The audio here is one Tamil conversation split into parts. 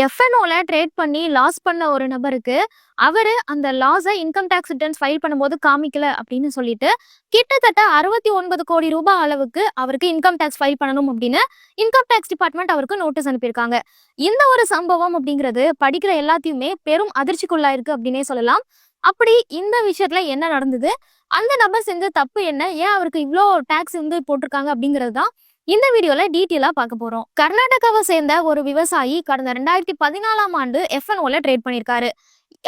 எஃப்என்ஓல ட்ரேட் பண்ணி லாஸ் பண்ண ஒரு நபருக்கு அவரு அந்த லாஸை இன்கம் டேக்ஸ் ரிட்டர்ன்ஸ் ஃபைல் பண்ணும்போது காமிக்கல அப்படின்னு சொல்லிட்டு கிட்டத்தட்ட 69 கோடி ரூபாய் அளவுக்கு அவருக்கு இன்கம் டேக்ஸ் ஃபைல் பண்ணணும் அப்படின்னு இன்கம் டேக்ஸ் டிபார்ட்மெண்ட் அவருக்கு நோட்டீஸ் அனுப்பியிருக்காங்க. இந்த ஒரு சம்பவம் அப்படிங்கிறது படிக்கிற எல்லாத்தையுமே பெரும் அதிர்ச்சிக்குள்ளாயிருக்கு அப்படின்னே சொல்லலாம். அப்படி இந்த விஷயத்துல என்ன நடந்தது, அந்த நபர் செஞ்ச தப்பு என்ன, ஏன் அவருக்கு இவ்வளோ டேக்ஸ் வந்து போட்டிருக்காங்க அப்படிங்கிறது தான் இந்த வீடியோல டீட்டெயிலா பார்க்க போறோம். கர்நாடகாவை சேர்ந்த ஒரு விவசாயி கடந்த 2014ஆம் ஆண்டு எஃப்என்ஓல ட்ரேட் பண்ணியிருக்காரு.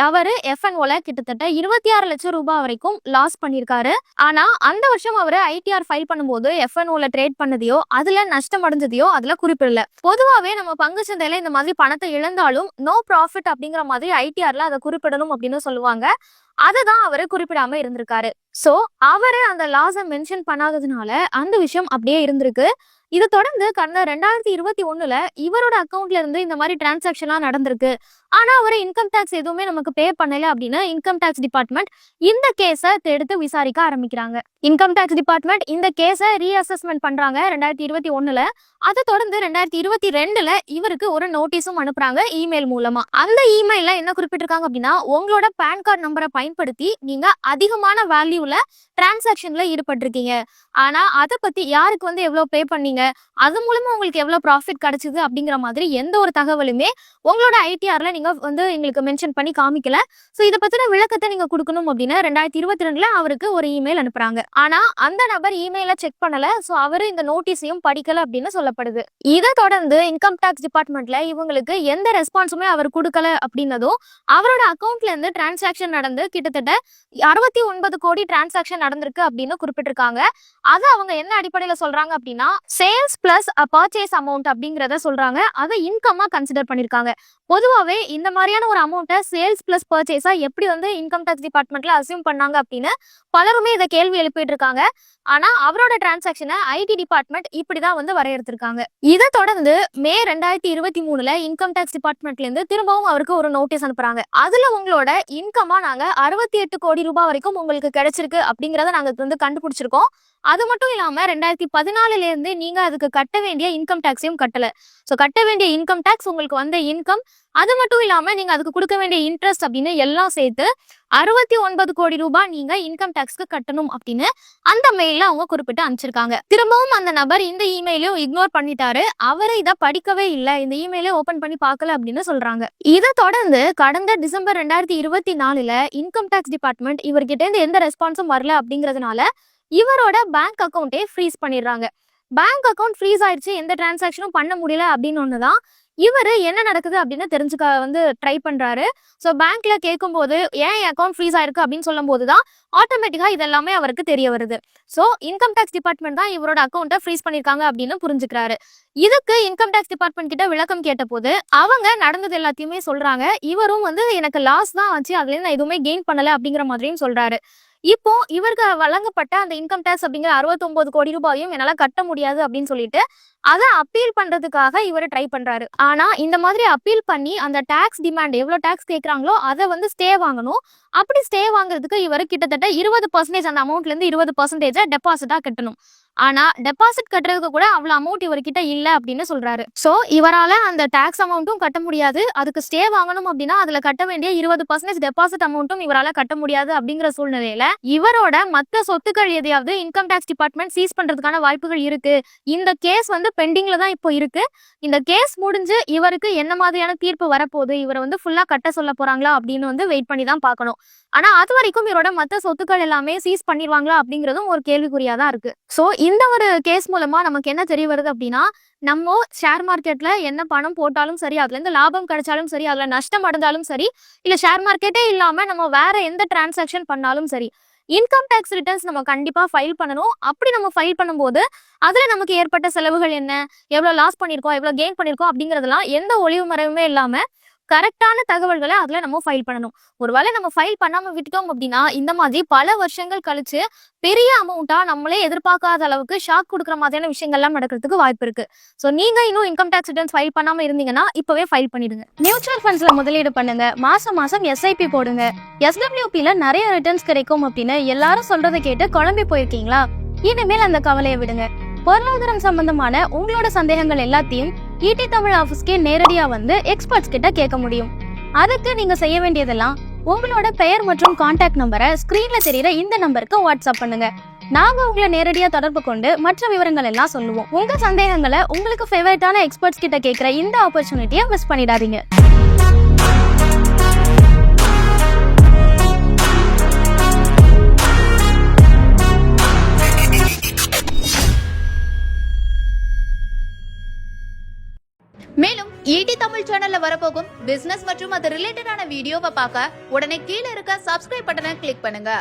அவரு எஃப்என்ஓல கிட்டத்தட்ட 26 லட்சம் ரூபாய் வரைக்கும் லாஸ் பண்ணியிருக்காரு. ஆனா அந்த வருஷம் அவரு ஐடிஆர் ஃபைல் பண்ணும்போது எஃப்என்ஓல ட்ரேட் பண்ணதையோ அதுல நஷ்டம் அடைஞ்சதையோ அதுல குறிப்பிடல. பொதுவாவே நம்ம பங்கு சந்தையில இந்த மாதிரி பணத்தை இழந்தாலும் நோ ப்ராஃபிட் அப்படிங்கிற மாதிரி ஐடிஆர்ல அதை குறிப்பிடணும் அப்படின்னு சொல்லுவாங்க. அதுதான் அவரு குறிப்பிடாம இருந்திருக்காரு. சோ அவரு அந்த லாஸை மென்ஷன் பண்ணாததுனால அந்த விஷயம் அப்படியே இருந்திருக்கு. இதை தொடர்ந்து கடந்த 2021ல இவரோட அக்கௌண்ட்ல இருந்து இந்த மாதிரி டிரான்சாக்ஷன்லாம் நடந்திருக்கு. ஆனா அவரு இன்கம் டேக்ஸ் எதுவுமே நமக்கு பே பண்ணல அப்படின்னு இன்கம் டேக்ஸ் டிபார்ட்மெண்ட் இந்த கேஸை எடுத்து விசாரிக்க ஆரம்பிக்கிறாங்க. இன்கம் டேக்ஸ் டிபார்ட்மெண்ட் இந்த கேஸை ரீஅசஸ்மெண்ட் பண்றாங்க 2021ல. அதை தொடர்ந்து 2022ல இவருக்கு ஒரு நோட்டீஸும் அனுப்புறாங்க இமெயில் மூலமா. அந்த இமெயில என்ன குறிப்பிட்டிருக்காங்க அப்படின்னா, உங்களோட பேன் கார்டு நம்பரை பயன்படுத்தி நீங்க அதிகமான வேல்யூல டிரான்சாக்ஷன்ல ஈடுபட்டிருக்கீங்க. ஆனா அதை பத்தி யாருக்கு வந்து எவ்வளவு பே பண்ணீங்க, அது மூலமா உங்களுக்கு எவ்வளவு ப்ராஃபிட் கிடைச்சது அப்படிங்கிற மாதிரி எந்த ஒரு தகவலுமே உங்களோட ஐடிஆர்ல நீங்க வந்து எங்களுக்கு மென்ஷன் பண்ணி காமிக்கல. சோ இதை பத்தின விளக்கத்தை நீங்க கொடுக்கணும் அப்படின்னு 2022ல அவருக்கு ஒரு இமெயில் அனுப்புறாங்க. ஆனா அந்த நபர் இமெயில செக் பண்ணல. சோ அவரு இந்த நோட்டீஸையும் படிக்கல அப்படின்னு சொல்லப்படுது. இதை தொடர்ந்து இன்கம் டாக்ஸ் டிபார்ட்மெண்ட்ல இவங்களுக்கு எந்த ரெஸ்பான்ஸுமே அவர் கொடுக்கல அப்படின்னதும் அவரோட அக்கௌண்ட்ல இருந்து டிரான்சாக்ஷன் நடந்து கிட்டத்தட்ட 69 கோடி டிரான்சாக்ஷன் நடந்திருக்கு அப்படின்னு குறிப்பிட்டிருக்காங்க. அது அவங்க என்ன அடிப்படையில சொல்றாங்க அப்படின்னா, சேல்ஸ் பிளஸ் பர்ச்சேஸ் அமௌண்ட் அப்படிங்கறத சொல்றாங்க. அதை இன்கம்மா கன்சிடர் பண்ணிருக்காங்க. பொதுவாவே இந்த மாதிரியான ஒரு அமௌண்ட்டை சேல்ஸ் பிளஸ் பர்ச்சேஸா எப்படி வந்து இன்கம் டாக்ஸ் டிபார்ட்மெண்ட்ல அசியூம் பண்ணாங்க அப்படின்னு பலருமே இதை கேள்வி எழுப்பிட்டு இருக்காங்க. ஆனா அவரோட டிரான்சாக்ஷனை ஐடி டிபார்ட்மெண்ட் இப்படிதான் வந்து வரையறுத்திருக்காங்க. இதை தொடர்ந்து மே 2023ல இன்கம் டாக்ஸ் டிபார்ட்மெண்ட்ல இருந்து திரும்பவும் அவருக்கு ஒரு நோட்டீஸ் அனுப்புறாங்க. அதுல உங்களோட இன்கமா நாங்க 68 கோடி ரூபாய் வரைக்கும் உங்களுக்கு கிடைச்சிருக்கு அப்படிங்கறத நாங்க வந்து கண்டுபிடிச்சிருக்கோம். அது மட்டும் இல்லாம 2014ல இருந்து நீங்க அதுக்கு கட்ட வேண்டிய இன்கம் டாக்ஸையும் கட்டல. சோ கட்ட வேண்டிய இன்கம் டாக்ஸ், உங்களுக்கு வந்த இன்கம், அது மட்டும் இல்லாம நீங்க அதுக்கு கொடுக்க வேண்டிய இன்ட்ரெஸ்ட் அப்படின்னு எல்லாம் சேர்த்து 69 கோடி ரூபாய் நீங்க இன்கம் டாக்ஸ்க்கு கட்டணும் அப்படின்னு அந்த மெயில அவங்க குறிப்பிட்டு அனுப்பிச்சிருக்காங்க. திரும்பவும் அந்த நபர் இந்த இமெயிலையும் இக்னோர் பண்ணிட்டாரு. அவரை இதை படிக்கவே இல்லை, இந்த இமெயிலே ஓபன் பண்ணி பார்க்கல அப்படின்னு சொல்றாங்க. இதை தொடர்ந்து கடந்த டிசம்பர் 2024ல இன்கம் டாக்ஸ் டிபார்ட்மெண்ட் இவர்கிட்ட இருந்து எந்த ரெஸ்பான்ஸும் வரல அப்படிங்கறதுனால இவரோட பேங்க் அக்கௌண்ட்டே ஃப்ரீஸ் பண்ணிடுறாங்க. பேங்க் அக்கௌண்ட் ஃப்ரீஸ் ஆயிடுச்சு, எந்த டிரான்சாக்ஷனும் பண்ண முடியல அப்படின்னு ஒண்ணுதான் இவரு என்ன நடக்குது அப்படின்னு தெரிஞ்சுக்க வந்து ட்ரை பண்றாரு. ஸோ பேங்க்ல கேட்கும்போது ஏன் அக்கௌண்ட் ஃப்ரீஸ் ஆயிருக்கு அப்படின்னு சொல்லும் போதுதான் ஆட்டோமேட்டிக்கா இதெல்லாமே அவருக்கு தெரிய வருது. ஸோ இன்கம் டேக்ஸ் டிபார்ட்மெண்ட் தான் இவரோட அக்கௌண்ட்டை ஃப்ரீஸ் பண்ணிருக்காங்க அப்படின்னு புரிஞ்சுக்கிறாரு. இதுக்கு இன்கம் டேக்ஸ் டிபார்ட்மெண்ட் கிட்ட விளக்கம் கேட்ட போது அவங்க நடந்தது எல்லாத்தையுமே சொல்றாங்க. இவரும் வந்து எனக்கு லாஸ் தான் ஆச்சு, அதுல இருந்து நான் எதுவுமே கெயின் பண்ணல அப்படிங்கிற மாதிரியும் சொல்றாரு. இப்போ இவருக்கு வழங்கப்பட்ட அந்த இன்கம் டேக்ஸ் அப்படிங்கிற 69 கோடி ரூபாயும் என்னால கட்ட முடியாது அப்படின்னு சொல்லிட்டு அதை அப்பீல் பண்றதுக்காக இவர் ட்ரை பண்றாரு. ஆனா இந்த மாதிரி அப்பீல் பண்ணி அந்த டாக்ஸ் டிமாண்ட் எவ்வளவு டாக்ஸ் கேட்கறாங்களோ அதை வந்து ஸ்டே வாங்கணும். அப்படி ஸ்டே வாங்குறதுக்கு இவர் கிட்டத்தட்ட 20% அந்த அமௌண்ட்ல இருந்து 20% டெபாசிட்டா கட்டணும். ஆனா டெபாசிட் கட்டுறதுக்கு கூட அவ்வளவு அமௌண்ட் இவர்கிட்ட இல்ல அப்படின்னு சொல்றாரு. சோ இவரால அந்த டாக்ஸ் அமௌண்ட்டும் கட்ட முடியாது, அதுக்கு ஸ்டே வாங்கணும் அப்படின்னா அதுல கட்ட வேண்டிய 20% டெபாசிட் அமௌண்ட்டும் இவரால கட்ட முடியாது அப்படிங்கிற சூழ்நிலையில இவரோட மற்ற சொத்துக்கள் எதையாவது இன்கம் டாக்ஸ் டிபார்ட்மெண்ட் சீஸ் பண்றதுக்கான வாய்ப்புகள் இருக்கு. இந்த கேஸ் வந்து பெண்டிங்ல தான் இப்போ இருக்கு. இந்த கேஸ் முடிஞ்சு இவருக்கு என்ன மாதிரியான தீர்ப்பு வரப்போகுது, இவரை வந்து ஃபுல்லா கட்ட சொல்ல போறாங்களா அப்படின்னு வந்து வெயிட் பண்ணி தான் பார்க்கணும். ஆனா அது வரைக்கும் இவரோட மற்ற சொத்துக்கள் எல்லாமே சீஸ் பண்ணிடுவாங்களா அப்படிங்கிறதும் ஒரு கேள்விக்குறியா தான் இருக்கு. சோ இந்த ஒரு கேஸ் மூலமா நமக்கு என்ன தெரிய வருது அப்படின்னா, நம்ம ஷேர் மார்க்கெட்ல என்ன பணம் போட்டாலும் சரி, அதுல இருந்து லாபம் கிடைச்சாலும் சரி, அதுல நஷ்டம் அடைந்தாலும் சரி, இல்ல ஷேர் மார்க்கெட்டே இல்லாம நம்ம வேற எந்த டிரான்சாக்ஷன் பண்ணாலும் சரி, இன்கம் டேக்ஸ் ரிட்டர்ன்ஸ் நம்ம கண்டிப்பா ஃபைல் பண்ணணும். அப்படி நம்ம ஃபைல் பண்ணும்போது அதுல நமக்கு ஏற்பட்ட செலவுகள் என்ன, எவ்வளவு லாஸ் பண்ணிருக்கோம், எவ்வளவு கெயின் பண்ணிருக்கோம் அப்படிங்கறதெல்லாம் எந்த ஒளிவு மறைவுமே இல்லாம கரெக்டான தகவல்களை அதுல நம்ம ஃபைல் பண்ணணும். ஒருவேளை நம்ம ஃபைல் பண்ணாம விட்டுட்டோம் அப்படின்னா இந்த மாதிரி பல வருஷங்கள் கழிச்சு பெரிய அமௌண்ட்டா நம்மளே எதிர்பார்க்காத அளவுக்கு ஷாக் கொடுக்குற மாதிரியான விஷயங்கள்லாம் நடக்கிறதுக்கு வாய்ப்பு இருக்கு. ஸோ நீங்க இன்னும் இன்கம் டேக்ஸ் ரிட்டர்ன்ஸ் ஃபைல் பண்ணாம இருந்தீங்கன்னா இப்பவே ஃபைல் பண்ணிடுங்க. மியூச்சுவல் ஃபண்ட்ஸ்ல முதலீடு பண்ணுங்க, மாசம் மாசம் எஸ்ஐபி போடுங்க, எஸ்டபிள்யூபில நிறைய ரிட்டர்ன்ஸ் கிடைக்கும் அப்படின்னு எல்லாரும் சொல்றதை கேட்டு குழம்பி போயிருக்கீங்களா? இனிமேல் அந்த கவலையை விடுங்க. பொருளாதாரம் சம்பந்தமான உங்களோட சந்தேகங்கள் எல்லாத்தையும் ஈடி தமிழ் ஆபீஸ்க்கே நேரடியா வந்து எக்ஸ்பர்ட்ஸ் கிட்ட கேட்க முடியும். அதுக்கு நீங்க செய்ய வேண்டியதெல்லாம் உங்களோட பெயர் மற்றும் கான்டாக்ட் நம்பரை ஸ்கிரீன்ல தெரியுற இந்த நம்பருக்கு வாட்ஸ்அப் பண்ணுங்க. நாங்க உங்களை நேரடியா தொடர்பு கொண்டு மற்ற விவரங்கள் எல்லாம் சொல்லுவோம். உங்க சந்தேகங்களை உங்களுக்கு ஃபேவரட்டான எக்ஸ்பர்ட்ஸ் கிட்ட கேட்கிற இந்த ஆப்பர்ச்சுனிட்டியை மிஸ் பண்ணிடாதீங்க. மேலும் ஈடி தமிழ் சேனல்ல வரப்போகும் பிசினஸ் மற்றும் அது ரிலேட்டடான வீடியோவை பார்க்க உடனே கீழே இருக்க சப்ஸ்கிரைப் பட்டனை கிளிக் பண்ணுங்க.